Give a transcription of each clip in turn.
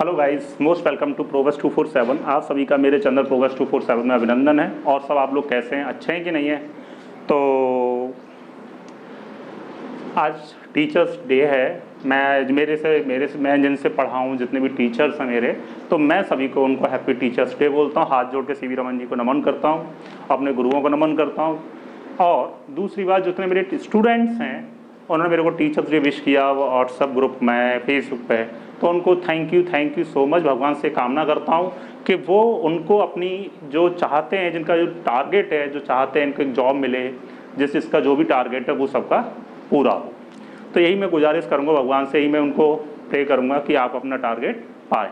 Hello guys, most welcome to progress 247। आप सभी का मेरे चैनल प्रोग्रेस 247 में अभिनंदन है। और सब आप लोग कैसे हैं, अच्छे हैं कि नहीं हैं? तो आज टीचर्स डे है। मैं जिनसे पढ़ा हूँ, जितने भी टीचर्स हैं मेरे, तो मैं सभी को उनको हैप्पी टीचर्स डे बोलता हूँ। हाथ जोड़ के सीवी रमन जी को नमन करता हूँ, अपने गुरुओं को नमन करता हूँ। और दूसरी बात, जितने मेरे स्टूडेंट्स हैं उन्होंने मेरे को टीचर्स डे विश किया व्हाट्सएप ग्रुप में, फेसबुक पे, तो उनको थैंक यू सो मच। भगवान से कामना करता हूँ कि वो उनको अपनी जो चाहते हैं, जिनका जो टारगेट है, जो चाहते हैं इनको एक जॉब मिले, जिसका जो भी टारगेट है वो सबका पूरा हो। तो यही मैं गुजारिश करूँगा भगवान से, यही मैं उनको प्रे करूँगा कि आप अपना टारगेट पाएँ।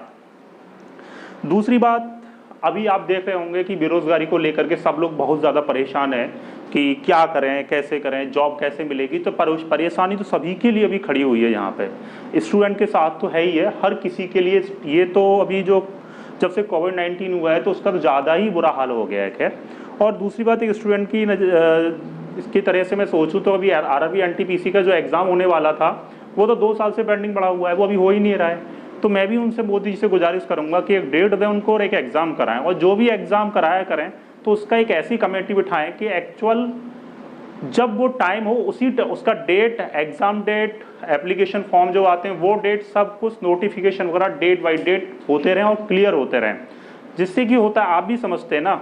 दूसरी बात, अभी आप देख रहे होंगे कि बेरोज़गारी को लेकर के सब लोग बहुत ज़्यादा परेशान हैं कि क्या करें, कैसे करें, जॉब कैसे मिलेगी। तो परेशानी तो सभी के लिए अभी खड़ी हुई है यहाँ पे। स्टूडेंट के साथ तो है ही है, हर किसी के लिए। ये तो अभी जब से कोविड-19 हुआ है तो उसका तो ज़्यादा ही बुरा हाल हो गया है। खैर, और दूसरी बात, एक स्टूडेंट की इसकी तरह से मैं सोचूँ तो अभी आरआरबी एनटीपीसी का जो एग्ज़ाम होने वाला था वो तो 2 साल से पेंडिंग पड़ा हुआ है, वो अभी हो ही नहीं रहा है। तो मैं भी उनसे, मोदी जी से गुजारिश करूंगा कि एक डेट दें उनको और एक एग्ज़ाम कराएं। और जो भी एग्ज़ाम कराया करें तो उसका एक ऐसी कमेटी बिठाएं कि एक्चुअल जब वो टाइम हो उसका date, exam date, application form जो आते हैं वो डेट, सब कुछ नोटिफिकेशन वगैरह डेट बाई डेट होते रहें और क्लियर होते रहें। जिससे कि होता है, आप भी समझते हैं ना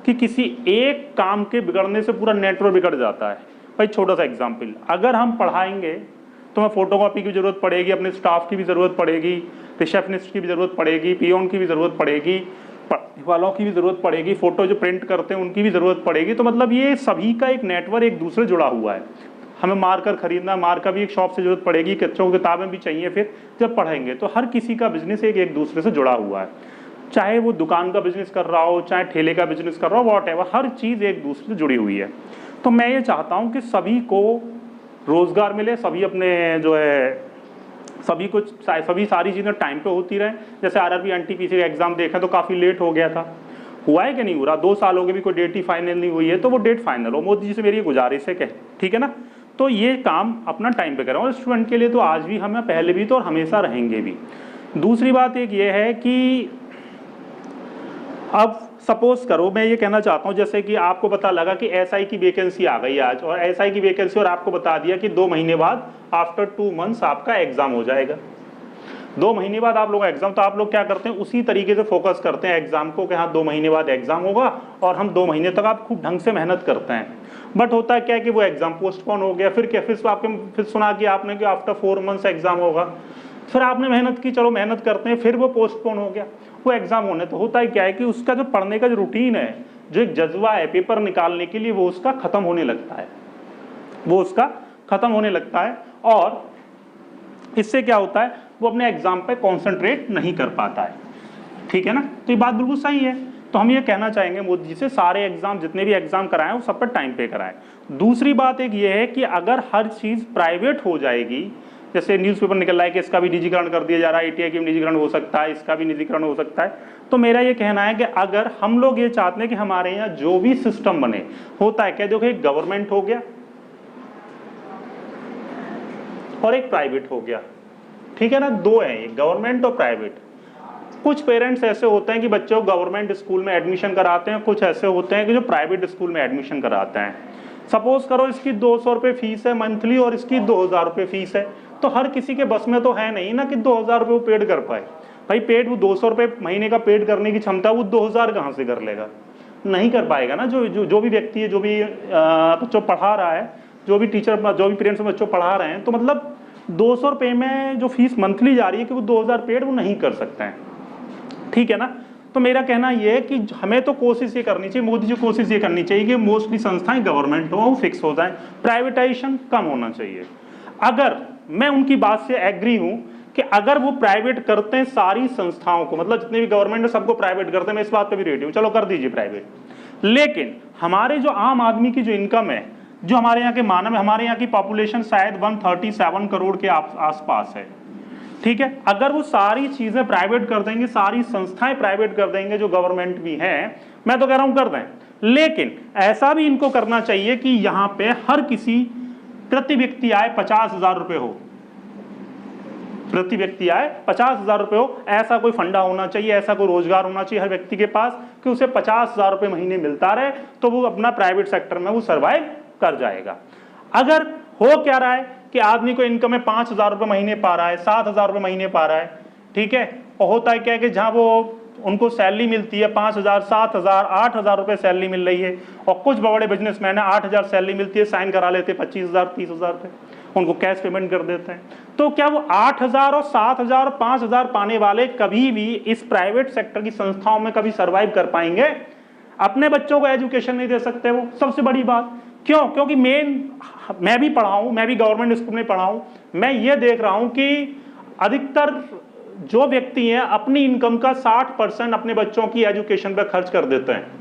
कि किसी एक काम के बिगड़ने से पूरा नेटवर्क बिगड़ जाता है। भाई छोटा सा एग्जाम्पल, अगर हम पढ़ाएंगे तो हमें फोटोकॉपी की ज़रूरत पड़ेगी, अपने स्टाफ की भी ज़रूरत पड़ेगी, रिसेप्शनिस्ट की भी ज़रूरत पड़ेगी, पियोन की भी ज़रूरत पड़ेगी, पढ़ने वालों की भी ज़रूरत पड़ेगी, फ़ोटो जो प्रिंट करते हैं उनकी भी ज़रूरत पड़ेगी। तो मतलब ये सभी का एक नेटवर्क एक दूसरे जुड़ा हुआ है। हमें मार्कर खरीदना, मार्कर भी एक शॉप से ज़रूरत पड़ेगी, बच्चों को किताबें भी चाहिए फिर जब पढ़ेंगे। तो हर किसी का बिजनेस एक दूसरे से जुड़ा हुआ है, चाहे वो दुकान का बिजनेस कर रहा हो, चाहे ठेले का बिजनेस कर रहा हो, वॉटएवर, हर चीज़ एक दूसरे से जुड़ी हुई है। तो मैं ये चाहता हूँ कि सभी को रोज़गार मिले, सभी अपने जो है सभी सारी चीज़ें टाइम पे होती रहें। जैसे आरआरबी एनटीपीसी का एग्ज़ाम देखें तो काफ़ी लेट हो गया था, हुआ है कि नहीं हुआ? 2 साल हो गए भी कोई डेट ही फाइनल नहीं हुई है, तो वो डेट फाइनल हो। मोदी जी से मेरी गुजारिश है, ठीक है ना? तो ये काम अपना टाइम पे करें। और स्टूडेंट के लिए तो आज भी हम, पहले भी तो और हमेशा रहेंगे भी। दूसरी बात एक ये है कि अब सपोज करो, मैं ये कहना चाहता हूँ, जैसे कि आपको पता लगा कि एसआई की वैकेंसी आ गई आज, और एसआई की वैकेंसी, और आपको बता दिया कि 2 महीने बाद, आफ्टर 2 मंथ्स आपका एग्जाम हो जाएगा। 2 महीने बाद आप लोग एग्जाम, तो आप लोग क्या करते हैं, उसी तरीके से फोकस करते हैं एग्जाम को कि हाँ 2 महीने बाद एग्जाम होगा, और हम 2 महीने तक आप खूब ढंग से मेहनत करते हैं। बट होता है क्या कि वो एग्जाम पोस्टपोन हो गया, फिर सुना कि आपने कि आफ्टर 4 मंथ्स एग्जाम होगा। फिर आपने मेहनत की, चलो मेहनत करते हैं, फिर वो पोस्टपोन हो गया वो एग्जाम होने। तो होता है क्या है कि उसका जो पढ़ने का जो रूटीन है, जो एक जज्बा है पेपर निकालने के लिए, वो उसका खत्म होने लगता है। और इससे क्या होता है, वो अपने एग्जाम पे कॉन्सेंट्रेट नहीं कर पाता है। ठीक है ना? तो ये बात बिल्कुल सही है। तो हम ये कहना चाहेंगे मोदी जी से, सारे एग्जाम, जितने भी एग्जाम कराएं वो सब पर टाइम पे कराएं। दूसरी बात एक ये है कि अगर हर चीज प्राइवेट हो जाएगी, जैसे न्यूज़पेपर निकल रहा है कि इसका भी निजीकरण कर दिया जा रहा है, ITI की भी निजीकरण हो सकता है, इसका भी निजीकरण हो सकता है। तो मेरा ये कहना है कि अगर हम लोग ये चाहते हैं कि हमारे यहाँ जो भी सिस्टम बने, होता है क्या, देखो एक गवर्नमेंट हो गया और एक प्राइवेट हो गया, ठीक है ना? 2 है, एक गवर्नमेंट और प्राइवेट। कुछ पेरेंट्स ऐसे होते हैं कि बच्चों को गवर्नमेंट स्कूल में एडमिशन कराते हैं, कुछ ऐसे होते हैं कि जो प्राइवेट स्कूल में एडमिशन कराते हैं। सपोज करो इसकी 200 रुपये फीस है मंथली और इसकी 2000 रुपये फीस है, तो हर किसी के बस में तो है नहीं ना कि 2000 रुपये वो पेड कर पाए। भाई पेड, वो 200 रुपये महीने का पेड करने की क्षमता, वो 2000 कहाँ से कर लेगा? नहीं कर पाएगा ना। जो भी व्यक्ति है, जो भी बच्चों पढ़ा रहा है, जो भी टीचर, जो भी पेरेंट्स बच्चों पढ़ा रहे हैं, तो मतलब 200 रुपये में जो फीस मंथली जा रही है कि वो 2000 पेड वो नहीं कर सकते हैं। ठीक है ना? तो मेरा कहना यह है कि हमें तो कोशिश ये करनी चाहिए, मोदी जी कोशिश ये करनी चाहिए कि मोस्टली संस्थाएं गवर्नमेंट हो, वो फिक्स हो जाएं, प्राइवेटाइजेशन कम होना चाहिए। अगर मैं उनकी बात से एग्री हूं कि अगर वो प्राइवेट करते हैं सारी संस्थाओं को, मतलब जितने भी गवर्नमेंट है सबको प्राइवेट करते हैं, मैं इस बात पे भी रेडी हूं, चलो कर दीजिए प्राइवेट। लेकिन हमारे जो आम आदमी की जो इनकम है, जो हमारे यहाँ के मानव है, हमारे यहाँ की पॉपुलेशन शायद 137 करोड़ के आसपास है, ठीक है? अगर वो सारी चीजें प्राइवेट कर देंगे, सारी संस्थाएं प्राइवेट कर देंगे जो गवर्नमेंट भी हैं, मैं तो कह रहा हूं कर दें, लेकिन ऐसा भी इनको करना चाहिए कि यहां पे हर किसी प्रति व्यक्ति आय 50,000 रुपए हो। प्रति व्यक्ति आय 50,000 रुपये हो, ऐसा कोई फंडा होना चाहिए, ऐसा कोई रोजगार होना चाहिए हर व्यक्ति के पास कि उसे 50,000 रुपये महीने मिलता रहे, तो वो अपना प्राइवेट सेक्टर में वो सर्वाइव कर जाएगा। अगर हो क्या रहा है कि आदमी को इनकम में 5,000 रुपये महीने पा रहा है, 7,000 रुपये महीने पा रहा है, ठीक है, और होता है क्या है कि जहाँ वो उनको सैलरी मिलती है 5,000, 7,000, 8,000 रुपये सैलरी मिल रही है, और कुछ बड़े बिजनेसमैन है 8,000 सैलरी मिलती है, साइन करा लेते 25,000, 30,000 रुपये, उनको कैश पेमेंट कर देते हैं। तो क्या वो 8,000 और 7,000 और 5,000 पाने वाले कभी भी इस प्राइवेट सेक्टर की संस्थाओं में कभी सर्वाइव कर पाएंगे? अपने बच्चों को एजुकेशन नहीं दे सकते वो, सबसे बड़ी बात। क्यों? क्योंकि मैं भी पढ़ा हूं, मैं भी गवर्नमेंट स्कूल में पढ़ा हूं, मैं ये देख रहा हूं कि अधिकतर जो व्यक्ति हैं अपनी इनकम का 60% अपने बच्चों की एजुकेशन पर खर्च कर देते हैं।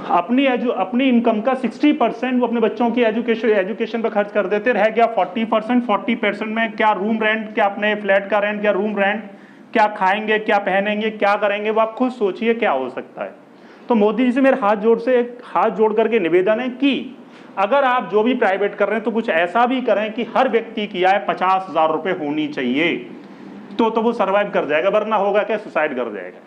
अपनी इनकम का 60% वो अपने बच्चों की एजुकेशन पर खर्च कर देते, रह गया 40% में क्या रूम रेंट, क्या अपने फ्लैट का रेंट, क्या रूम रेंट, क्या खाएंगे, क्या पहनेंगे, क्या करेंगे, वो आप खुद सोचिए क्या हो सकता है। तो मोदी जी से मेरे हाथ जोड़ करके निवेदन है कि अगर आप जो भी प्राइवेट कर रहे हैं तो कुछ ऐसा भी करें कि हर व्यक्ति की आय 50,000 रुपये होनी चाहिए, तो वो सर्वाइव कर जाएगा, वरना होगा क्या, सुसाइड कर जाएगा।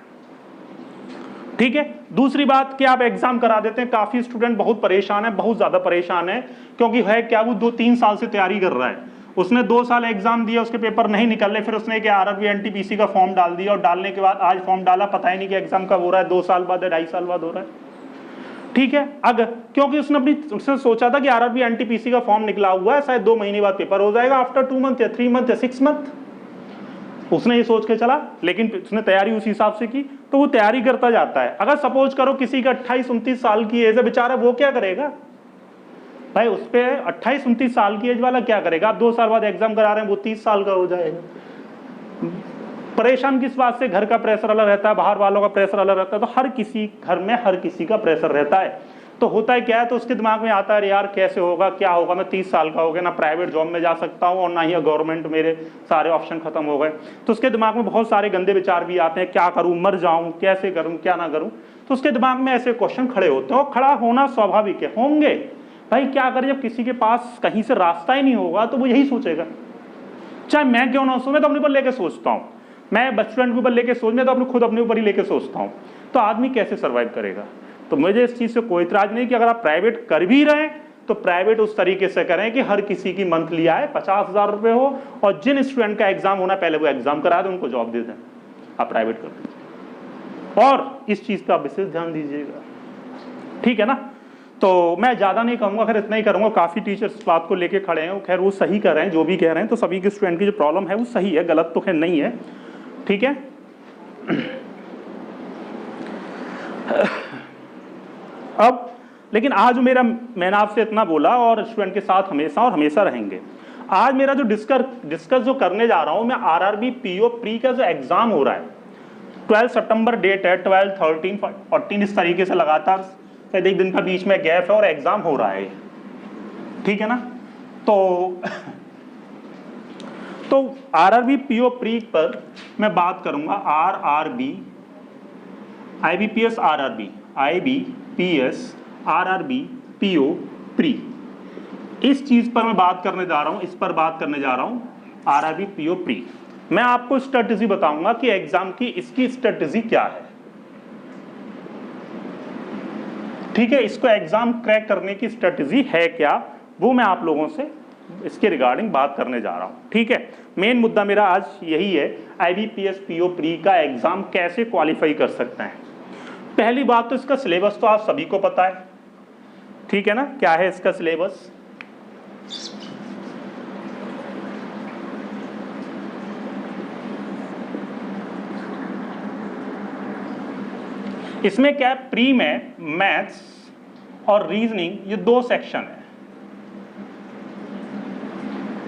ठीक है। दूसरी बात कि आप एग्जाम करा देते हैं, काफी स्टूडेंट बहुत परेशान है, बहुत ज्यादा परेशान है, क्योंकि है क्या, वो 2-3 साल से तैयारी कर रहा है, उसने 2 साल एग्जाम दिया, उसके पेपर नहीं निकल रहे, फिर उसने क्या आरआरबी एनटीपीसी का फॉर्म डाल दिया, और डालने के बाद आज फॉर्म डाला, पता ही नहीं कि एग्जाम कब हो रहा है, 2 साल बाद या 2.5 साल बाद हो रहा है। ठीक है, अगर क्योंकि उसने सोचा था कि आरआरबी एनटीपीसी का फॉर्म निकला हुआ है, शायद 2 महीने बाद पेपर हो जाएगा, आफ्टर 2 मंथ या 3 मंथ या 6 मंथ, उसने ये सोच के चला, लेकिन उसने तैयारी उस हिसाब से की, तो वो तैयारी करता जाता है। अगर सपोज करो किसी का 28-29 साल की एज है, बेचारा वो क्या करेगा भाई, उस पे 28-29 साल की एज वाला क्या करेगा? आप 2 साल बाद एग्जाम करा रहे हैं, वो 30 साल का हो जाएगा। परेशान किस बात से? घर का प्रेशर अलग रहता है, बाहर वालों का प्रेशर अलग रहता है, तो हर किसी घर में हर किसी का प्रेशर रहता है। तो होता है क्या है, तो उसके दिमाग में आता है यार कैसे होगा, क्या होगा, मैं 30 साल का हो गया, ना प्राइवेट जॉब में जा सकता हूँ और ना ही गवर्नमेंट, मेरे सारे ऑप्शन खत्म हो गए। तो उसके दिमाग में बहुत सारे गंदे विचार भी आते हैं, क्या करूँ, मर जाऊँ, कैसे करूँ, क्या ना करूँ। तो उसके दिमाग में ऐसे क्वेश्चन खड़े होते हैं, और खड़ा होना स्वाभाविक है, होंगे भाई, क्या करें, जब किसी के पास कहीं से रास्ता ही नहीं होगा तो वो यही सोचेगा। चाहे मैं क्यों ना सोचूं, मैं तो अपने ऊपर लेके सोचता हूँ, मैं बचपन के ऊपर लेके सोच, मैं तो अपने खुद अपने ऊपर ही लेके सोचता हूँ। तो आदमी कैसे सर्वाइव करेगा? तो मुझे इस चीज़ से कोई इतराज नहीं कि अगर आप प्राइवेट कर भी रहे हैं तो प्राइवेट उस तरीके से करें कि हर किसी की मंथली आय 50,000 रुपये हो, और जिन स्टूडेंट का एग्जाम होना पहले वो एग्जाम करा दें, उनको जॉब दे दें, आप प्राइवेट कर दीजिए, और इस चीज़ पर आप विशेष ध्यान दीजिएगा। ठीक है ना? तो मैं ज़्यादा नहीं कहूँगा, खैर इतना ही करूँगा। काफ़ी टीचर्स इस बात को लेके खड़े हैं, खैर वो सही कर रहे हैं, जो भी कह रहे हैं, तो सभी के स्टूडेंट की जो प्रॉब्लम है वो सही है, गलत तो खैर नहीं है। ठीक है। अब लेकिन आज मैंने आपसे इतना बोला, और स्टूडेंट के साथ हमेशा और हमेशा रहेंगे। आज मेरा जो डिस्कस जो करने जा रहा हूँ मैं, आरआरबी पीओ प्री का जो एग्जाम हो रहा है, 12 सितंबर डेट है, 12, 13, 14 इस तरीके से लगातार, शायद एक दिन का बीच में गैप है और एग्जाम हो रहा है। ठीक है ना? तो आरआरबी पीओ प्री पर मैं बात करूंगा, RRB IBPS RRB, IBPS RRB PO pre, इस चीज पर मैं बात करने जा रहा हूं, इस पर बात करने जा रहा हूं, आरआरबी पीओ प्री। मैं आपको स्ट्रेटजी बताऊंगा कि एग्जाम की इसकी स्ट्रेटजी क्या है। ठीक है, इसको एग्जाम क्रैक करने की स्ट्रेटजी है क्या, वो मैं आप लोगों से इसके रिगार्डिंग बात करने जा रहा हूं। ठीक है, मेन मुद्दा मेरा आज यही है, आईबीपीएस पीओ प्री का एग्जाम कैसे क्वालिफाई कर सकते हैं। पहली बात तो इसका सिलेबस तो आप सभी को पता है। ठीक है ना? क्या है इसका सिलेबस? इसमें क्या है, प्री में मैथ्स और रीजनिंग, ये 2 सेक्शन है।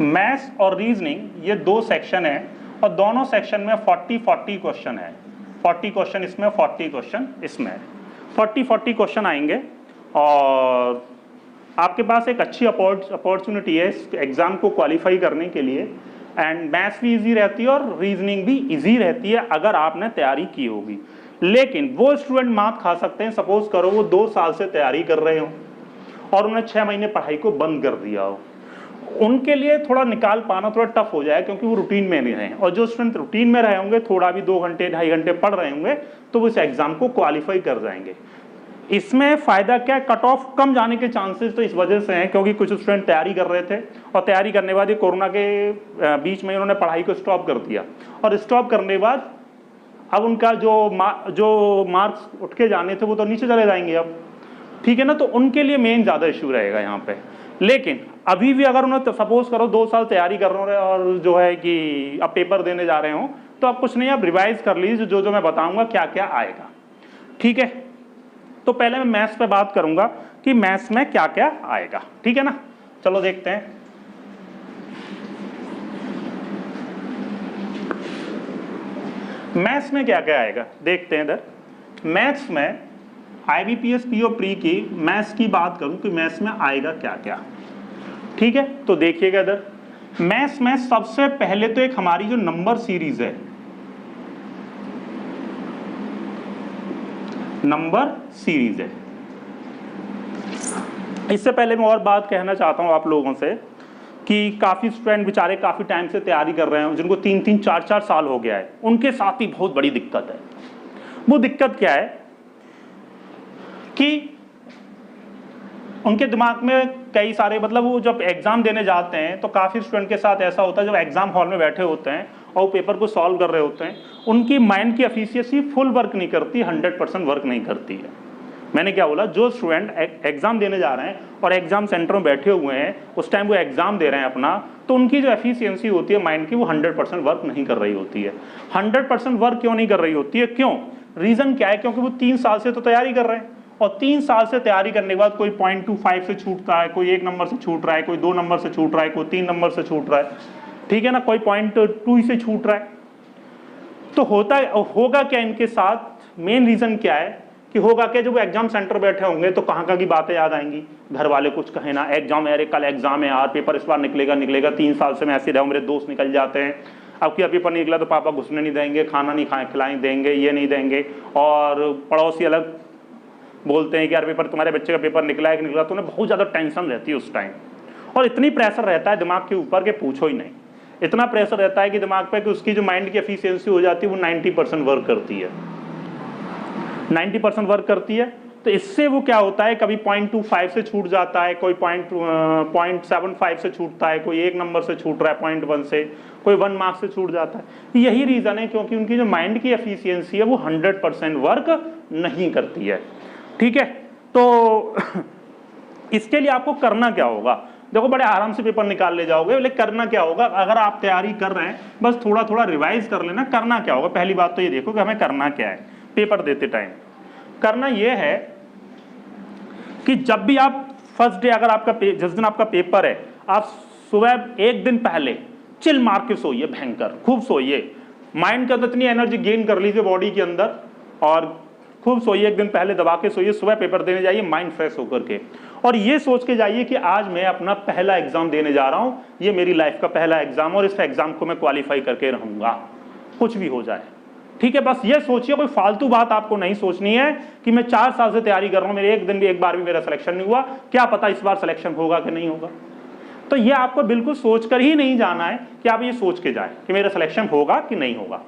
मैथ्स और रीजनिंग ये 2 सेक्शन है, और दोनों सेक्शन में 40-40 क्वेश्चन है। 40 क्वेश्चन इसमें, 40 क्वेश्चन इसमें, 40-40 क्वेश्चन आएंगे, और आपके पास एक अच्छी अपॉर्चुनिटी है इस एग्जाम को क्वालिफाई करने के लिए। एंड मैथ्स भी इजी रहती है और रीजनिंग भी इजी रहती है अगर आपने तैयारी की होगी। लेकिन वो स्टूडेंट मात खा सकते हैं, सपोज करो वो 2 साल से तैयारी कर रहे हो और उन्होंने 6 महीने पढ़ाई को बंद कर दिया हो, उनके लिए थोड़ा निकाल पाना थोड़ा टफ हो जाए, क्योंकि वो रूटीन में नहीं रहे हैं। और जो स्टूडेंट रूटीन में रहे होंगे, थोड़ा भी 2 घंटे 2.5 घंटे पढ़ रहे होंगे, तो वो इस एग्जाम को क्वालिफाई कर जाएंगे। इसमें फायदा क्या है, कट ऑफ कम जाने के चांसेस तो इस वजह से हैं क्योंकि कुछ स्टूडेंट तैयारी कर रहे थे और तैयारी करने के बाद ये कोरोना के बीच में उन्होंने पढ़ाई को स्टॉप कर दिया, और स्टॉप करने के बाद अब उनका जो मार्क्स उठ के जाने थे वो तो नीचे चले जाएंगे अब, ठीक है ना। तो उनके लिए मेन ज़्यादा इशू रहेगा यहाँ पे। लेकिन अभी भी अगर उन्हें सपोज करो 2 साल तैयारी कर रहे हो और जो है कि अब पेपर देने जा रहे हो, तो आप कुछ नहीं, आप रिवाइज कर लीजिए जो मैं बताऊंगा क्या क्या आएगा, ठीक है। तो पहले मैं मैथ्स पे बात करूंगा कि मैथ्स में क्या क्या आएगा, ठीक है ना। चलो देखते हैं। मैथ्स में क्या क्या आएगा देखते हैं। इधर मैथ्स में IBPS PO प्री की मैथ्स की बात करूं कि मैथ्स में आएगा क्या क्या, ठीक है। तो देखिएगा इधर मैथ्स में सबसे पहले तो एक हमारी जो नंबर सीरीज है, नंबर सीरीज है। इससे पहले मैं और बात कहना चाहता हूं आप लोगों से कि काफ़ी स्टूडेंट बेचारे काफ़ी टाइम से तैयारी कर रहे हैं, जिनको 3-3 4-4 साल हो गया है, उनके साथ ही बहुत बड़ी दिक्कत है। वो दिक्कत क्या है कि उनके दिमाग में कई सारे, मतलब वो जब एग्जाम देने जाते हैं तो काफ़ी स्टूडेंट के साथ ऐसा होता है, जब एग्जाम हॉल में बैठे होते हैं और वो पेपर को सॉल्व कर रहे होते हैं, उनकी माइंड की एफिशिएंसी फुल वर्क नहीं करती, 100% वर्क नहीं करती है। मैंने क्या बोला, जो स्टूडेंट एग्जाम देने जा रहे हैं और एग्जाम सेंटर में बैठे हुए हैं, उस टाइम वो एग्जाम दे रहे हैं अपना, तो उनकी जो एफिशिएंसी होती है माइंड की, वो 100% वर्क नहीं कर रही होती है। 100% वर्क क्यों नहीं कर रही होती है, क्यों, रीजन क्या है, क्योंकि वो 3 साल से तो तैयारी कर रहे हैं, और 3 साल से तैयारी करने के बाद कोई 0.25 से छूटता है, कोई 1 नंबर से छूट रहा है, कोई 2 नंबर से छूट रहा है, कोई 3 नंबर से छूट रहा है, ठीक है ना, कोई 0.2 से छूट रहा है। तो होगा क्या इनके साथ, मेन रीजन क्या है कि होगा क्या, जब वो एग्जाम सेंटर बैठे होंगे तो कहाँ की बातें याद आएंगी, घर वाले कुछ कहे ना, एग्जाम है, कल एग्जाम है यार, पेपर इस बार निकलेगा, 3 साल से मैं ऐसे रहा हूँ, मेरे दोस्त निकल जाते हैं, अब क्या पेपर निकला तो पापा घुसने नहीं देंगे, खाना नहीं खिलाएं देंगे, ये नहीं देंगे, और पड़ोसी अलग बोलते हैं कि यार पेपर, तुम्हारे बच्चे का पेपर निकला है कि निकला, तो उन्हें बहुत ज़्यादा टेंशन रहती है उस टाइम, और इतनी प्रेशर रहता है दिमाग के ऊपर के पूछो ही नहीं। इतना प्रेशर रहता है कि दिमाग पे कि उसकी जो माइंड की एफिशिएंसी हो जाती है वो 90% वर्क करती है, 90% वर्क करती है। तो इससे वो क्या होता है, कभी 0.25 से छूट जाता है, कोई 0.75 से छूटता है, कोई 1 नंबर से छूट रहा है 0.1 से, कोई 1 मार्क्स से छूट जाता है। यही रीज़न है क्योंकि उनकी जो माइंड की एफिशिएंसी है वो 100% वर्क नहीं करती है, ठीक है। तो इसके लिए आपको करना क्या होगा, देखो बड़े आराम से पेपर निकाल ले जाओगे, लेकिन करना क्या होगा, अगर आप तैयारी कर रहे हैं बस थोड़ा थोड़ा रिवाइज कर लेना। करना क्या होगा, पहली बात तो ये देखो कि हमें करना क्या है पेपर देते टाइम। करना ये है कि जब भी आप फर्स्ट डे, अगर आपका जिस दिन आपका पेपर है, आप सुबह 1 दिन पहले चिल मार के सोइए, भयंकर खूब सोइए, माइंड के अंदर इतनी एनर्जी गेन कर लीजिए बॉडी के अंदर, और खूब सोइए, 1 दिन पहले दबा के सोइए, सुबह पेपर देने जाइए माइंड फ्रेश होकर के, और ये सोच के जाइए कि आज मैं अपना पहला एग्जाम देने जा रहा हूं, ये मेरी लाइफ का पहला एग्जाम, और इस एग्जाम को मैं क्वालिफाई करके रहूंगा, कुछ भी हो जाए, ठीक है। बस ये सोचिए, कोई फालतू बात आपको नहीं सोचनी है कि मैं 4 साल से तैयारी कर रहा हूं, मेरे एक बार भी मेरा सिलेक्शन नहीं हुआ, क्या पता इस बार सिलेक्शन होगा कि नहीं होगा। तो ये आपको बिल्कुल सोच कर ही नहीं जाना है कि आप ये सोच के जाए कि मेरा सिलेक्शन होगा कि नहीं होगा,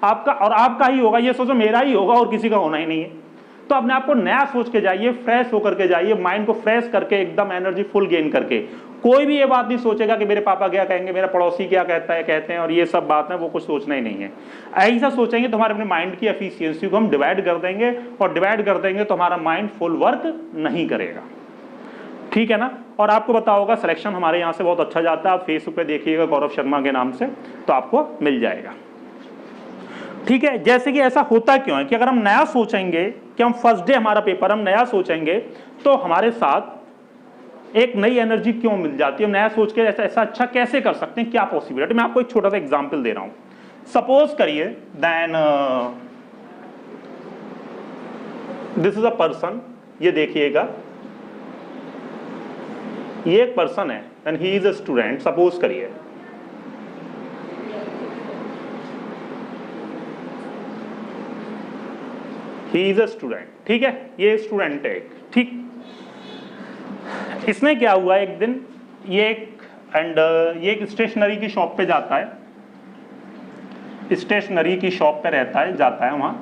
आपका और आपका ही होगा, ये सोचो मेरा ही होगा और किसी का होना ही नहीं है। तो अपने आप को नया सोच के जाइए, फ्रेश होकर के जाइए, माइंड को फ्रेश करके, एकदम एनर्जी फुल गेन करके। कोई भी ये बात नहीं सोचेगा कि मेरे पापा क्या कहेंगे, मेरा पड़ोसी क्या कहते हैं, और ये सब बात है वो कुछ सोचना ही नहीं है। ऐसा सोचेंगे तो हमारे अपने माइंड की एफिशिएंसी को हम डिवाइड कर देंगे, और डिवाइड कर देंगे तो हमारा माइंड फुल वर्क नहीं करेगा, ठीक है ना। और आपको पता होगा सिलेक्शन हमारे यहाँ से बहुत अच्छा जाता है, आप फेसबुक पे देखिएगा गौरव शर्मा के नाम से, तो आपको मिल जाएगा, ठीक है। जैसे कि ऐसा होता क्यों है कि अगर हम नया सोचेंगे कि हम फर्स्ट डे हमारा पेपर हम नया सोचेंगे, तो हमारे साथ एक नई एनर्जी क्यों मिल जाती है, हम नया सोच के ऐसा अच्छा कैसे कर सकते हैं, क्या पॉसिबिलिटी। मैं आपको एक छोटा सा एग्जांपल दे रहा हूं। सपोज करिए then this is a person, ये देखिएगा ये एक पर्सन है and he is a student. Suppose करिए ही इज अ स्टूडेंट, ठीक है, ये स्टूडेंट है, ठीक। इसमें क्या हुआ, एक दिन ये एक एंड ये एक स्टेशनरी की शॉप पे जाता है, स्टेशनरी की शॉप पे रहता है, जाता है वहां,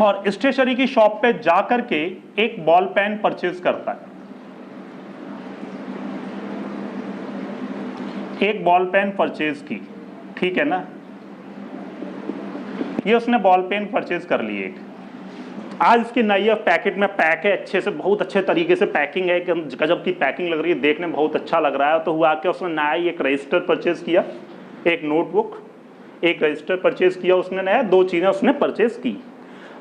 और स्टेशनरी की शॉप पे जाकर के एक बॉल पेन परचेज करता है, एक बॉल पेन परचेज की, ठीक है ना। ये उसने बॉल पेन परचेज कर ली एक, आज इसकी नई पैकेट में पैक है, अच्छे से, बहुत अच्छे तरीके से पैकिंग है, गजब की पैकिंग लग रही है, देखने में बहुत अच्छा लग रहा है। तो हुआ कि उसने नया एक रजिस्टर परचेज किया, एक नोटबुक, एक रजिस्टर परचेज किया उसने नया, 2 चीजें उसने परचेज की।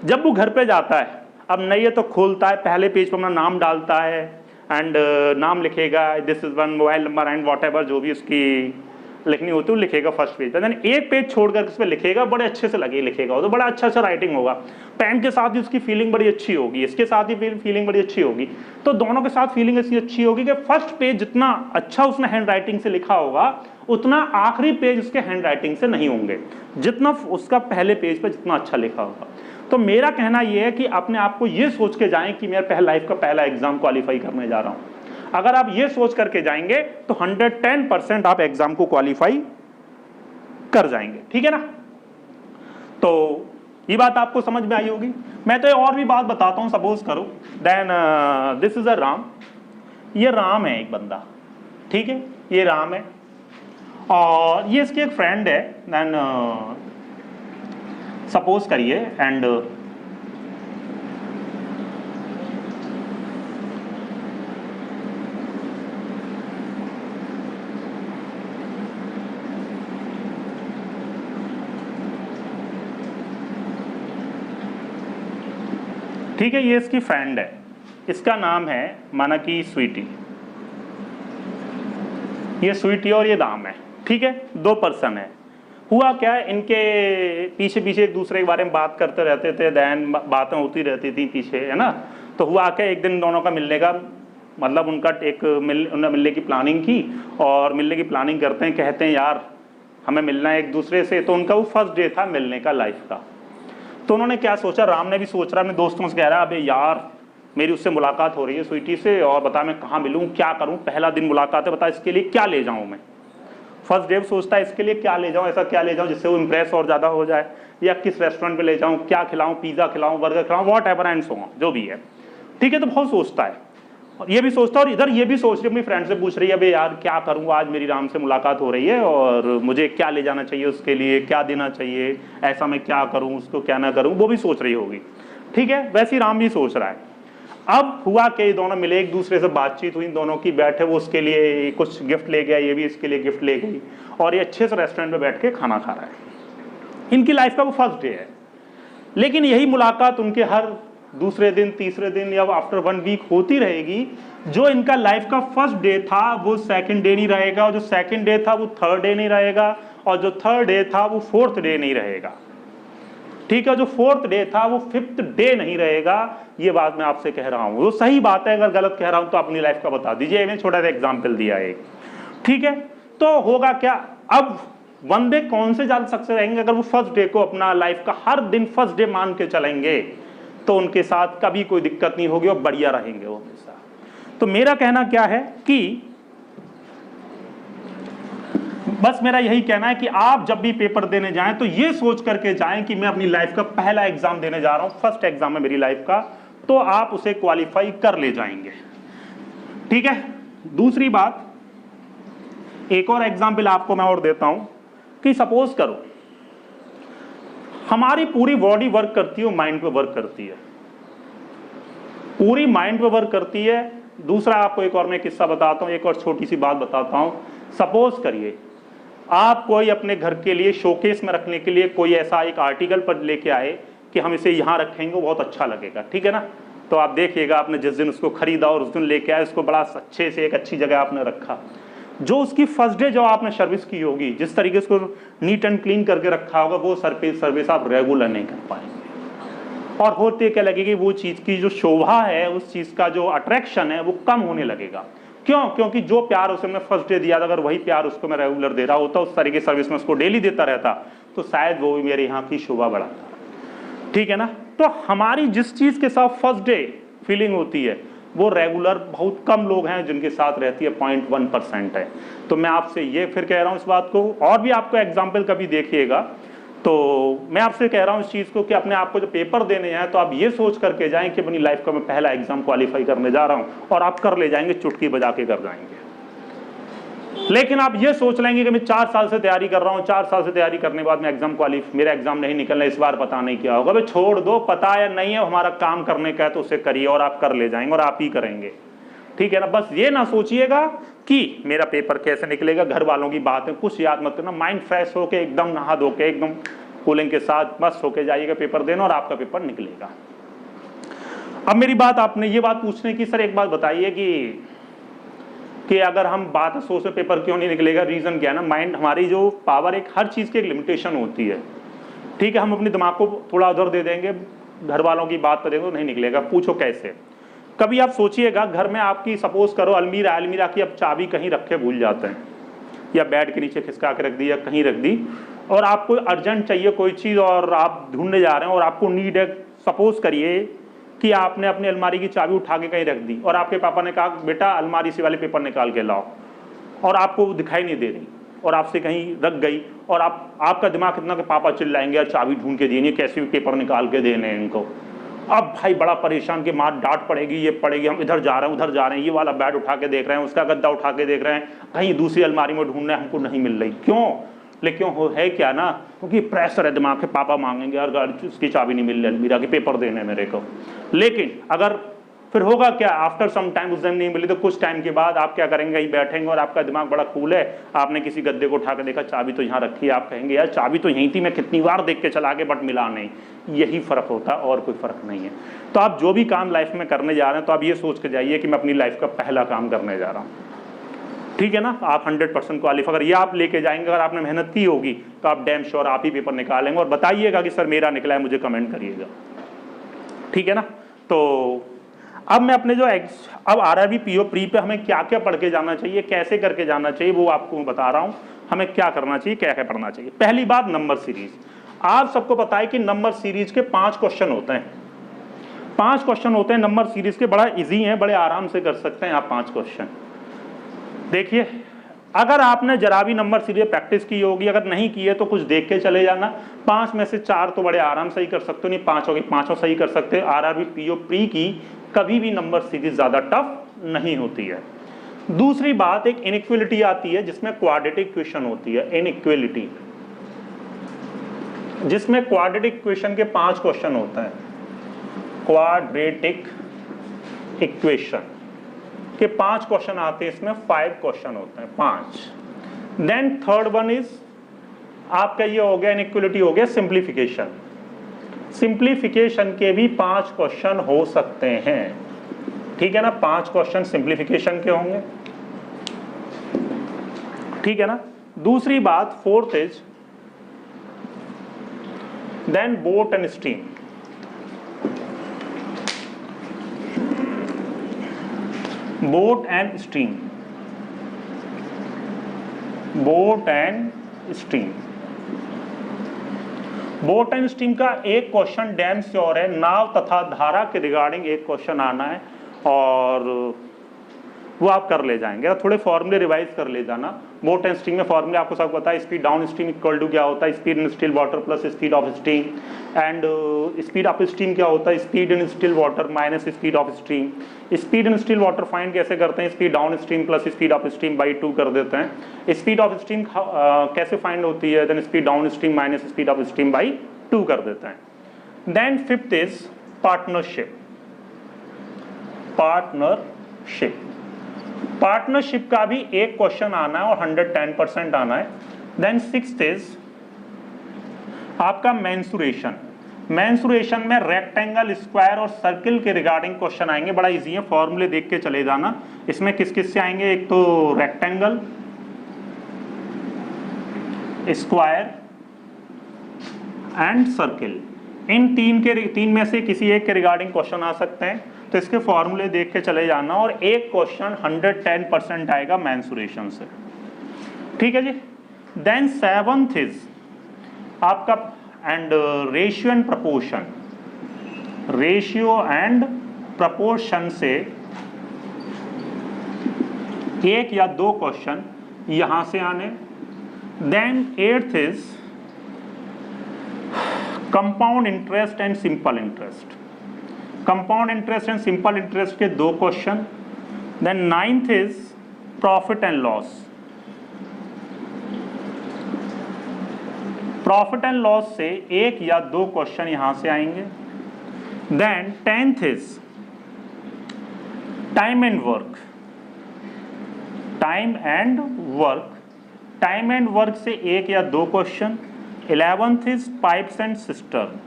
जब वो घर पे जाता है, अब नहीं है तो खोलता है, पहले पेज पर अपना नाम डालता है एंड नाम लिखेगा, this is one, mobile number and what ever जो भी उसकी लिखनी होती है वो लिखेगा फर्स्ट पेज पर, देन एक पेज छोड़कर इस पर लिखेगा, बड़े अच्छे से लगे लिखेगा, तो बड़ा अच्छा अच्छा राइटिंग होगा, पेन के साथ ही उसकी फीलिंग बड़ी अच्छी होगी, इसके साथ ही फीलिंग बड़ी अच्छी होगी, तो दोनों के साथ फीलिंग ऐसी अच्छी होगी कि फर्स्ट पेज जितना अच्छा उसने हैंड राइटिंग से लिखा होगा उतना आखिरी पेज उसके हैंड राइटिंग से नहीं होंगे, जितना उसका पहले पेज पर जितना अच्छा लिखा होगा। तो मेरा कहना यह है कि अपने आप को ये सोच के जाएं कि मेरा लाइफ का पहला एग्जाम क्वालिफाई करने जा रहा हूं। अगर आप ये सोच करके जाएंगे तो 110% आप एग्जाम को क्वालिफाई कर जाएंगे, ठीक है ना। तो ये बात आपको समझ में आई होगी। मैं तो और भी बात बताता हूं, सपोज करो then this is a Ram, ये राम है एक बंदा, ठीक है, ये राम है और ये इसकी एक फ्रेंड है, देन सपोज करिए एंड ठीक है, ये इसकी फ्रेंड है, इसका नाम है माना कि स्वीटी, ये स्वीटी और ये राम है, ठीक है, 2 पर्सन है। हुआ क्या है, इनके पीछे पीछे एक दूसरे के बारे में बात करते रहते थे, दैन बातें होती रहती थी पीछे, है ना। तो हुआ क्या, एक दिन दोनों का मिलने का मतलब उनका एक उन्होंने मिलने की प्लानिंग की, और मिलने की प्लानिंग करते हैं, कहते हैं यार हमें मिलना है एक दूसरे से। तो उनका वो फर्स्ट डे था मिलने का लाइफ का। तो उन्होंने क्या सोचा, राम ने भी सोच रहा, अपने दोस्तों से कह रहा है अबे यार मेरी उससे मुलाकात हो रही है स्वीटी से, और बता मैं कहाँ मिलूँ, क्या करूँ, पहला दिन मुलाकात है, बता इसके लिए क्या ले जाऊँ मैं। फर्स्ट डे सोचता है इसके लिए क्या ले जाऊँ, ऐसा क्या ले जाऊँ जिससे वो इम्प्रेस और ज़्यादा हो जाए, या किस रेस्टोरेंट पे ले जाऊँ, क्या खिलाऊँ, पिज़्ज़ा खिलाऊँ, बर्गर खिलाऊँ, whatever and so on, जो भी है, ठीक है। तो बहुत सोचता है, और ये भी सोचता है, और इधर ये भी सोच रही है, अपनी फ्रेंड से पूछ रही है अबे यार क्या करूँ, आज मेरी राम से मुलाकात हो रही है और मुझे क्या ले जाना चाहिए, उसके लिए क्या देना चाहिए, ऐसा मैं क्या करूँ, उसको क्या ना करूँ, वो भी सोच रही होगी, ठीक है। वैसे ही राम भी सोच रहा है। अब हुआ कि दोनों मिले, एक दूसरे से बातचीत हुई दोनों की, बैठे, वो उसके लिए कुछ गिफ्ट ले गया, ये भी इसके लिए गिफ्ट ले गई, और ये अच्छे से रेस्टोरेंट में बैठ के खाना खा रहा है। इनकी लाइफ का वो फर्स्ट डे है, लेकिन यही मुलाकात उनके हर दूसरे दिन, तीसरे दिन या आफ्टर 1 वीक होती रहेगी। जो इनका लाइफ का फर्स्ट डे था वो सेकंड डे नहीं रहेगा, और जो सेकंड डे था वो थर्ड डे नहीं रहेगा, और जो थर्ड डे था वो फोर्थ डे नहीं रहेगा, ठीक है। जो फोर्थ डे था वो 5th डे नहीं रहेगा। ये बात मैं आपसे कह रहा हूं, वो सही बात है, अगर गलत कह रहा हूं तो अपनी लाइफ का बता दीजिए। मैंने छोटा सा एग्जांपल दिया एक, ठीक है। तो होगा क्या, अब बंदे कौन से ज्यादा सक्सेस रहेंगे, अगर वो फर्स्ट डे को अपना लाइफ का हर दिन फर्स्ट डे मान के चलेंगे तो उनके साथ कभी कोई दिक्कत नहीं होगी और बढ़िया रहेंगे वो हमेशा। तो मेरा कहना क्या है कि बस मेरा यही कहना है कि आप जब भी पेपर देने जाएं तो ये सोच करके जाएं कि मैं अपनी लाइफ का पहला एग्जाम देने जा रहा हूं, फर्स्ट एग्जाम है मेरी लाइफ का, तो आप उसे क्वालिफाई कर ले जाएंगे, ठीक है। दूसरी बात, एक और एग्जाम्पल आपको मैं और देता हूं कि सपोज करो हमारी पूरी बॉडी वर्क करती है, माइंड पे वर्क करती है, पूरी माइंड पे वर्क करती है। दूसरा आपको एक और मैं किस्सा बताता हूं, एक और छोटी सी बात बताता हूं। सपोज करिए आप कोई अपने घर के लिए शोकेस में रखने के लिए कोई ऐसा एक आर्टिकल पर लेके आए कि हम इसे यहाँ रखेंगे, वो बहुत अच्छा लगेगा, ठीक है ना। तो आप देखिएगा आपने जिस दिन उसको खरीदा और उस दिन लेके आए, उसको बड़ा अच्छे से एक अच्छी जगह आपने रखा। जो उसकी फर्स्ट डे जो आपने सर्विस की होगी, जिस तरीके से उसको नीट एंड क्लीन करके रखा होगा, वो सर्विस आप रेगुलर नहीं कर पाएंगे, और होते क्या लगेगी, वो चीज़ की जो शोभा है, उस चीज़ का जो अट्रैक्शन है वो कम होने लगेगा। क्यों? क्योंकि जो प्यार उसे मैंने फर्स्ट डे दिया था, अगर वही प्यार उसको मैं रेगुलर दे रहा होता, उस तरीके सर्विस में उसको डेली देता रहता, तो शायद वो भी मेरे यहाँ की शोभा बढ़ाता, ठीक है ना। तो हमारी जिस चीज़ के साथ फर्स्ट डे फीलिंग होती है वो रेगुलर बहुत कम लोग हैं जिनके साथ रहती है, 0.1% है। तो मैं आपसे ये फिर कह रहा हूँ इस बात को, और भी आपको एग्जाम्पल कभी देखिएगा, तो मैं आपसे कह रहा हूँ इस चीज़ को कि अपने आप को जो पेपर देने हैं तो आप ये सोच करके जाएं कि अपनी लाइफ का मैं पहला एग्जाम क्वालिफाई करने जा रहा हूँ, और आप कर ले जाएंगे, चुटकी बजा के कर जाएंगे। लेकिन आप ये सोच लेंगे कि मैं 4 साल से तैयारी कर रहा हूँ, 4 साल से तैयारी करने के बाद मैं मेरा एग्जाम नहीं निकलना, इस बार पता नहीं क्या होगा। भाई छोड़ दो, पता या नहीं है, हमारा काम करने का है तो उसे करिए और आप कर ले जाएंगे और आप ही करेंगे, ठीक है ना। बस ये ना सोचिएगा कि मेरा पेपर कैसे निकलेगा, घर वालों की बात है, कुछ याद मत करना, माइंड फ्रेश होके एकदम नहा धो के एकदम कूलिंग के साथ मस्त होके जाइएगा पेपर देना और आपका पेपर निकलेगा। अब मेरी बात, आपने ये बात पूछने की, सर एक बात बताइए कि अगर हम बात सोच में पेपर क्यों नहीं निकलेगा, रीजन क्या है ना, माइंड हमारी जो पावर, एक हर चीज़ की एक लिमिटेशन होती है, ठीक है। हम अपने दिमाग को थोड़ा उधर दे देंगे, घर वालों की बात पर देंगे तो नहीं निकलेगा। पूछो कैसे। कभी आप सोचिएगा घर में आपकी, सपोज करो अलमीरा की अब चाबी कहीं रखे भूल जाते हैं, या बेड के नीचे खिसका के रख दी या कहीं रख दी, और आपको अर्जेंट चाहिए कोई चीज़ और आप ढूंढने जा रहे हैं और आपको नीड है, सपोज करिए कि आपने अपनी अलमारी की चाबी उठा के कहीं रख दी और आपके पापा ने कहा बेटा अलमारी से वाले पेपर निकाल के लाओ, और आपको वो दिखाई नहीं दे रही और आपसे कहीं रख गई, और आपका दिमाग इतना कि पापा चिल्लाएंगे यार चाबी ढूंढ के देनी, कैसे भी पेपर निकाल के देने हैं इनको। अब भाई बड़ा परेशान कि मार डांट पड़ेगी, ये पड़ेगी, हम इधर जा रहे हैं उधर जा रहे हैं, ये वाला बेड उठा के देख रहे हैं, उसका गद्दा उठा के देख रहे हैं, कहीं दूसरी अलमारी में ढूंढना है, हमको नहीं मिल रही। क्यों? लेकिन हो है क्या ना, क्योंकि प्रेशर है दिमाग पे, पापा मांगेंगे यार गाड़ी उसकी चाबी नहीं मिल रही अलमीरा के, पेपर देने मेरे को। लेकिन अगर फिर होगा क्या, आफ्टर सम टाइम उस दिन नहीं मिली तो कुछ टाइम के बाद आप क्या करेंगे, कहीं बैठेंगे और आपका दिमाग बड़ा कूल है, आपने किसी गद्दे को उठा के देखा चाबी तो यहाँ रखी है, आप कहेंगे यार चाबी तो यहीं थी, मैं कितनी बार देख के चला के बट मिला नहीं। यही फ़र्क होता है और कोई फ़र्क नहीं है। तो आप जो भी काम लाइफ में करने जा रहे हैं तो आप ये सोच के जाइए कि मैं अपनी लाइफ का पहला काम करने जा रहा हूँ, ठीक है ना। आप 100% क्वालिफाई, अगर ये आप लेके जाएंगे, अगर आपने मेहनत की होगी तो आप डैम श्योर आप ही पेपर निकालेंगे, और बताइएगा कि सर मेरा निकला है, मुझे कमेंट करिएगा, ठीक है ना। तो अब मैं अपने जो अब RRB PO प्री पे हमें क्या क्या पढ़ के जाना चाहिए, कैसे करके जाना चाहिए, वो आपको मैं बता रहा हूँ हमें क्या करना चाहिए, क्या क्या पढ़ना चाहिए। पहली बात, नंबर सीरीज। आप सबको पता है कि नंबर सीरीज के 5 क्वेश्चन होते हैं, 5 क्वेश्चन होते हैं नंबर सीरीज के, बड़ा इजी है, बड़े आराम से कर सकते हैं आप 5 क्वेश्चन। देखिए अगर आपने जरा भी नंबर सीरीज प्रैक्टिस की होगी, अगर नहीं की है तो कुछ देख के चले जाना, 5 में से 4 तो बड़े आराम से ही कर सकते हो, नहीं 5 होगी 5 सही कर सकते हो। RRB PO प्री की कभी भी नंबर सीरीज ज्यादा टफ नहीं होती है। दूसरी बात, एक इनइक्वालिटी आती है जिसमें क्वाड्रेटिक इक्वेशन होती है, इनइक्वालिटी, जिसमें क्वाड्रेटिक इक्वेशन के 5 क्वेश्चन होते हैं, क्वाड्रेटिक इक्वेशन के 5 क्वेश्चन आते हैं, इसमें 5 क्वेश्चन होते हैं, 5। देन थर्ड वन इज आपका ये हो गया, इनइक्वालिटी हो गया सिंप्लीफिकेशन। सिंप्लीफिकेशन के भी 5 क्वेश्चन हो सकते हैं, ठीक है ना, 5 क्वेश्चन सिंप्लीफिकेशन के होंगे, ठीक है ना। दूसरी बात, fourth is then boat and stream. Boat and stream, boat and stream, boat and stream का एक क्वेश्चन डैम श्योर है, नाव तथा धारा के रिगार्डिंग एक क्वेश्चन आना है, और वो आप कर ले जाएंगे। थोड़े फॉर्मूले रिवाइज कर ले जाना। बोट एंड स्ट्रीम में फॉर्मूले आपको सब पता है, speed down stream equal to क्या होता है, speed in still water plus speed of stream, and speed up stream क्या होता है, speed in still water minus speed of stream. Speed in still water find कैसे करते हैं, speed down stream plus speed of stream by 2 कर देते हैं। Speed of stream कैसे फाइंड होती है, then speed down stream minus speed of stream by 2 कर देते हैं। Then fifth is partnership, partnership, partnership का भी एक क्वेश्चन आना है और 110% आना है। देन सिक्स्थ इज आपका मेंसुरेशन। मेंसुरेशन में रेक्टेंगल, स्क्वायर और सर्किल के रिगार्डिंग क्वेश्चन आएंगे, बड़ा इजी है, फॉर्मूले देख के चले जाना। इसमें किस किस से आएंगे, एक तो रेक्टेंगल, स्क्वायर एंड सर्किल, इन तीन में से किसी एक के रिगार्डिंग क्वेश्चन आ सकते हैं, तो इसके फॉर्मूले देख के चले जाना, और एक क्वेश्चन 110% आएगा मेंसुरेशन से, ठीक है जी। देन सेवंथ इज आपका and ratio and proportion, ratio and proportion से एक या दो क्वेश्चन यहां से आने। Then 8th is compound interest and simple interest, compound interest and simple interest के दो question. Then 9th is profit and loss, profit and loss से एक या दो क्वेश्चन यहां से आएंगे। Then 10th is time and work, time and work, time and work से एक या दो question. 11th is pipes and cistern,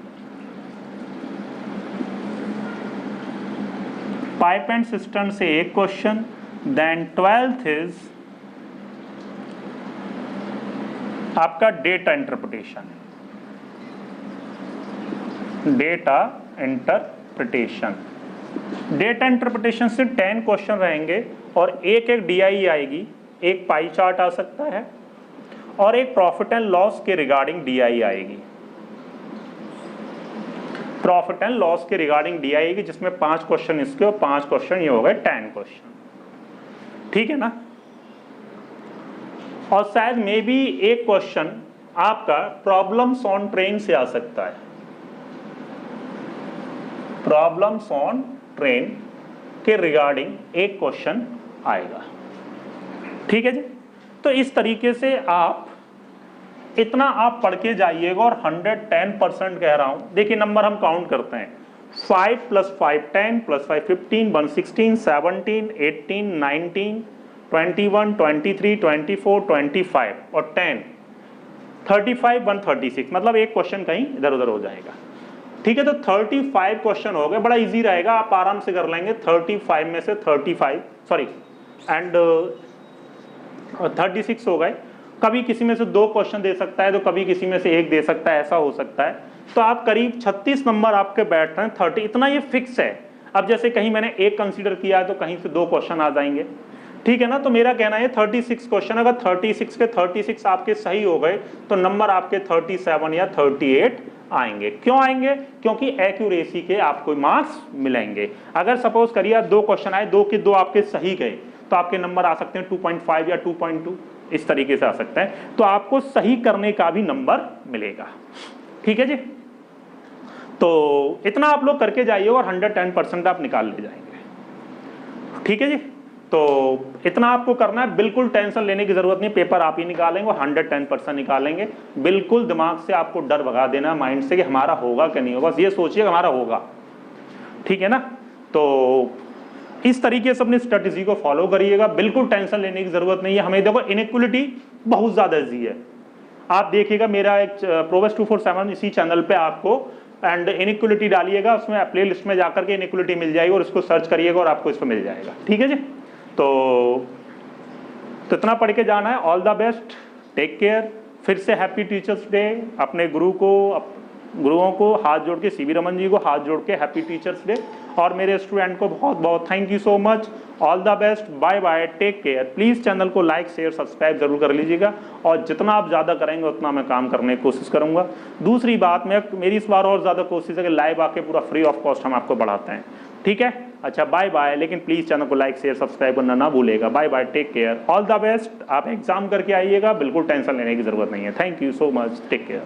pipe and cistern से एक क्वेश्चन। देन 12th इज आपका data interpretation, data interpretation, data interpretation से 10 question रहेंगे और एक एक डीआई आएगी, एक पाई चार्ट आ सकता है और एक प्रॉफिट एंड लॉस के रिगार्डिंग डीआई आएगी, प्रॉफिट एंड लॉस के रिगार्डिंग डीआई आएगी, जिसमें 5 क्वेश्चन इसके और 5 क्वेश्चन ये हो गए 10 क्वेश्चन, ठीक है ना। और शायद मे बी एक क्वेश्चन आपका प्रॉब्लम्स ऑन ट्रेन से आ सकता है, प्रॉब्लम्स ऑन ट्रेन के रिगार्डिंग एक क्वेश्चन आएगा, ठीक है जी। तो इस तरीके से आप इतना आप पढ़ के जाइएगा और 110% कह रहा हूं। देखिए नंबर हम काउंट करते हैं, 5 + 5 10 + 5 15 1 16 17 18 19 21 23 24 25 और 10 35 1 36, मतलब एक क्वेश्चन कहीं इधर उधर हो जाएगा, ठीक है। तो 35 क्वेश्चन हो गए, बड़ा इजी रहेगा, आप आराम से कर लेंगे। 35 में से 35 सॉरी एंड 36 हो गए। कभी किसी में से 2 क्वेश्चन दे सकता है तो कभी किसी में से 1 दे सकता है, ऐसा हो सकता है। तो आप करीब 36 नंबर आपके बैठ रहे हैं, 30 इतना ये फिक्स है। अब जैसे कहीं मैंने 1 कंसीडर किया है तो कहीं से 2 क्वेश्चन आ जाएंगे, ठीक है ना। तो मेरा कहना है 36 क्वेश्चन, अगर 36 के 36 आपके सही हो गए तो नंबर आपके 37 या 38 आएंगे। क्यों आएंगे? क्योंकि एक्यूरेसी के आपको मार्क्स मिलेंगे। अगर सपोज करिए 2 क्वेश्चन आए, 2 के 2 आपके सही गए तो आपके नंबर आ सकते हैं 2.5 या 2.2, इस तरीके से आ सकता है। तो आपको सही करने का भी नंबर मिलेगा, ठीक है जी। तो इतना आप लोग करके जाइए और 110% आप निकाल ले जाएंगे, ठीक है जी। तो इतना आपको करना है, बिल्कुल टेंशन लेने की जरूरत नहीं, पेपर आप ही निकालेंगे और 110% निकालेंगे। बिल्कुल दिमाग से आपको डर भगा देना माइंड से कि हमारा होगा कि नहीं होगा, बस ये सोचिए हमारा होगा, ठीक है ना। तो इस तरीके से अपनी स्ट्रेटेजी को फॉलो करिएगा, बिल्कुल टेंशन लेने की जरूरत नहीं है। हमें देखो इनइक्वालिटी बहुत ज्यादा ईजी है, आप देखिएगा मेरा एक प्रोवेस 247 इसी चैनल पे आपको एंड इनइक्वालिटी डालिएगा, उसमें प्ले लिस्ट में जाकर के इनइक्वालिटी मिल जाएगी और उसको सर्च करिएगा और आपको इसमें मिल जाएगा, ठीक है जी। तो इतना पढ़ के जाना है। All the best, take care. फिर से हैप्पी टीचर्स डे। अपने गुरुओं को हाथ जोड़ के, सीवी रमन जी को हाथ जोड़ के हैप्पी टीचर्स डे, और मेरे स्टूडेंट को बहुत बहुत thank you so much. All the best, bye bye, take care. Please channel को लाइक शेयर सब्सक्राइब जरूर कर लीजिएगा, और जितना आप ज़्यादा करेंगे उतना मैं काम करने की कोशिश करूँगा। दूसरी बात, मेरी इस बार और ज़्यादा कोशिश है कि लाइव आके पूरा फ्री ऑफ कॉस्ट हम आपको बढ़ाते हैं, ठीक है। अच्छा बाय बाय, लेकिन प्लीज़ चैनल को लाइक शेयर सब्सक्राइब करना ना भूलेगा। Bye bye, take care, all the best. आप एग्जाम करके आइएगा, बिल्कुल टेंशन लेने की ज़रूरत नहीं है। Thank you so much, take care.